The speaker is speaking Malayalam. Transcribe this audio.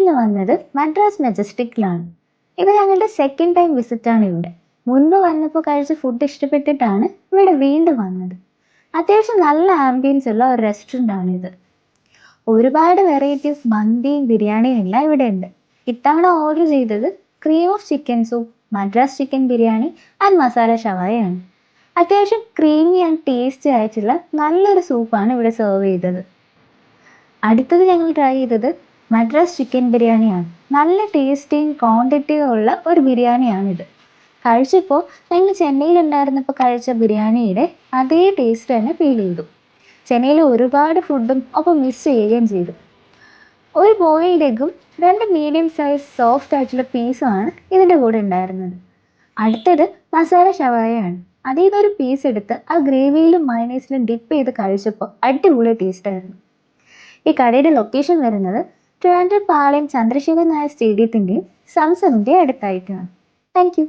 നിന്ന് വന്നത് മദ്രാസ് മെജസ്റ്റിക്കിലാണ്. ഇത് ഞങ്ങളുടെ സെക്കൻഡ് ടൈം വിസിറ്റ് ആണ് ഇവിടെ. മുൻപ് വന്നപ്പോൾ കഴിച്ച ഫുഡ് ഇഷ്ടപ്പെട്ടിട്ടാണ് ഇവിടെ വീണ്ടും വന്നത്. അത്യാവശ്യം നല്ല ആംബിയൻസ് ഉള്ള ഒരു റെസ്റ്റോറൻ്റ് ആണിത്. ഒരുപാട് വെറൈറ്റീസ് മന്തിയും ബിരിയാണിയും എല്ലാം ഇവിടെ ഉണ്ട്. ഇത്തവണ ഓർഡർ ചെയ്തത് cream of chicken soup, Madras chicken biryani and masala ഷവായാണ്. അത്യാവശ്യം ക്രീമി ആൻഡ് ടേസ്റ്റി ആയിട്ടുള്ള നല്ലൊരു സൂപ്പാണ് ഇവിടെ സെർവ് ചെയ്തത്. അടുത്തത് ഞങ്ങൾ ട്രൈ ചെയ്തത് മദ്രാസ് ചിക്കൻ ബിരിയാണിയാണ്. നല്ല ടേസ്റ്റിയും ക്വാണ്ടിറ്റിയും ഉള്ള ഒരു ബിരിയാണിയാണിത്. കഴിച്ചപ്പോൾ ഞങ്ങൾ ചെന്നൈയിലുണ്ടായിരുന്നപ്പോൾ കഴിച്ച ബിരിയാണിയുടെ അതേ ടേസ്റ്റ് തന്നെ ഫീൽ ചെയ്തു. ചെന്നൈയിൽ ഒരുപാട് ഫുഡും ഒപ്പം മിസ് ചെയ്യുകയും ചെയ്തു. ഒരു ബോയിൽഡ് എഗ്ഗും 2 മീഡിയം സൈസ് സോഫ്റ്റ് ആയിട്ടുള്ള പീസുമാണ് ഇതിൻ്റെ കൂടെ ഉണ്ടായിരുന്നത്. അടുത്തത് മസാല ഷവായയാണ്. അതിൽ നിന്നൊരു പീസ് എടുത്ത് ആ ഗ്രേവിയിലും മയണൈസിലും ഡിപ്പ് ചെയ്ത് കഴിച്ചപ്പോൾ അടിപൊളി ടേസ്റ്റായിരുന്നു. ഈ കടയുടെ ലൊക്കേഷൻ വരുന്നത് ട്രിവാൻഡ്രം പാളയം ചന്ദ്രശേഖർ നായർ സ്റ്റേഡിയത്തിൻ്റെയും സംസമിൻ്റെയും അടുത്തായിട്ടാണ്. Thank U.